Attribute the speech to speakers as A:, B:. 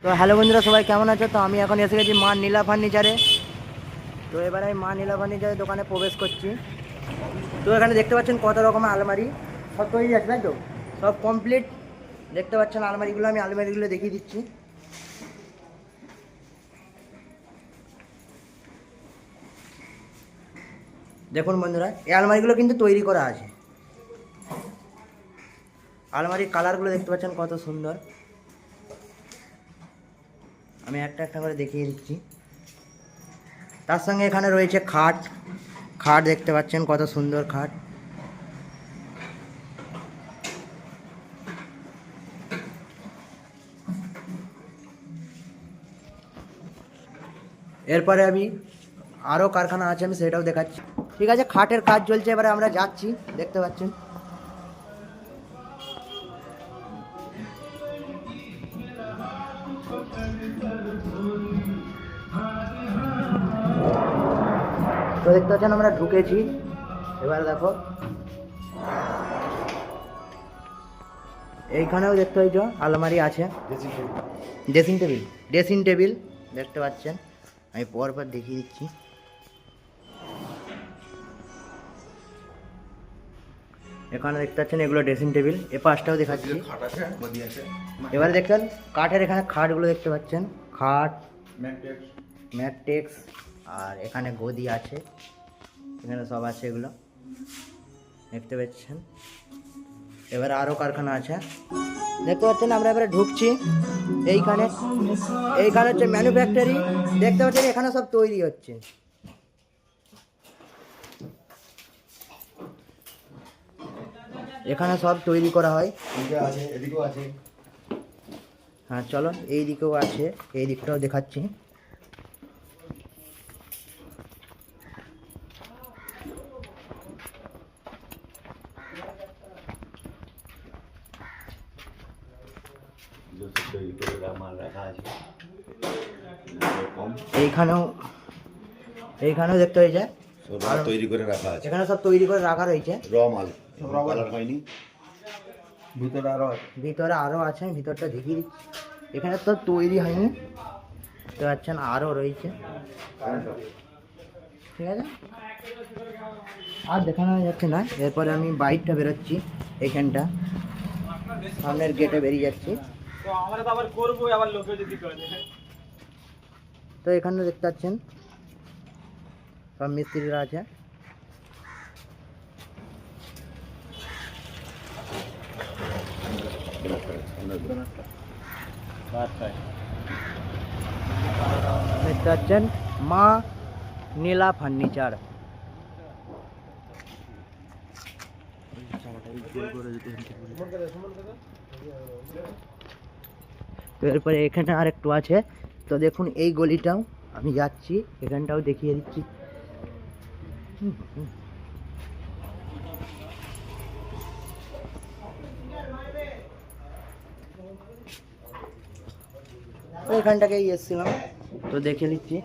A: তো হ্যালো বন্ধুরা, সবাই কেমন আছো? তো আমি এখন এসে গেছি মা নীলা ফার্নিচারে। তো এবার আমি মা নীলা ফার্নিচারের দোকানে প্রবেশ করছি। তো এখানে দেখতে পাচ্ছেন কত রকমের আলমারি সব তৈরি আছে, তাই তো? সব কমপ্লিট। দেখতে পাচ্ছেন আলমারিগুলো, আমি আলমারিগুলো দেখিয়ে দিচ্ছি। দেখুন বন্ধুরা, এই আলমারিগুলো কিন্তু তৈরি করা আছে। আলমারির কালারগুলো দেখতে পাচ্ছেন কত সুন্দর। আমি একটা একটা করে দেখিয়ে দিচ্ছি। তার সঙ্গে এখানে রয়েছে খাট। খাট দেখতে পাচ্ছেন কত সুন্দর খাট। এরপরে আমি আরও কারখানা আছে, আমি সেটাও দেখাচ্ছি। ঠিক আছে, খাটের কাজ চলছে, এবারে আমরা যাচ্ছি, দেখতে পাচ্ছেন। তো দেখতে পাচ্ছেন আমরা ঢুকেছি। এবারে দেখো, এইখানেও দেখতে পাচ্ছ আলমারি আছে, ড্রেসিং টেবিল দেখতে পাচ্ছেন। আমি পরপর দেখিয়ে দিচ্ছি। এখানে দেখতে পাচ্ছেন এগুলো ড্রেসিং টেবিল, এ পাশটাও দেখাচ্ছি। এবারে দেখছেন কাঠের এখানে খাটগুলো দেখতে পাচ্ছেন, খাট, ম্যাট্রেক্স, আর এখানে গদি আছে, এখানে সব আছে, এগুলো দেখতে পাচ্ছেন। এবারে আরও কারখানা আছে, দেখতে পাচ্ছেন। আমরা এবারে ঢুকছি এইখানে হচ্ছে ম্যানুফ্যাক্চারি, দেখতে পাচ্ছেন এখানে সব তৈরি হচ্ছে। এখানে সব তৈরি করা হয়।
B: এদিকেও আছে।
A: হ্যাঁ চলো, এই দিকেও আছে, এই দিকটাও দেখাচ্ছি। এইখানেও দেখতে হয়েছে
B: তৈরি করে রাখা আছে।
A: এখানে সব তৈরি করে রাখা রয়েছে।
B: র মাল কালার হয়নি।
A: ভিতরে আরো আছে, ভিতরটা দেখিয়ে দিচ্ছি। এখানে তো তৈরি হয়নি, দেখতে পাচ্ছেন আরো রয়েছে। ঠিক আছে, আর দেখানো যাচ্ছে না। এরপরে আমি বাইকটা বেরোচ্ছি, এইখানটা সামনের গেটে বেরিয়ে যাচ্ছি। তো এখানে দেখতে পাচ্ছেন সব মিস্ত্রিরা আছে। দেখতে পাচ্ছেন মা নীলা ফার্নিচার। তো এরপরে এখানে আর একটু আছে। তো দেখুন এই গলিটাও আমি যাচ্ছি, এখানটাও দেখিয়ে দিচ্ছি। এখানটাকেই এসেছিলাম, তো দেখে নিচ্ছি।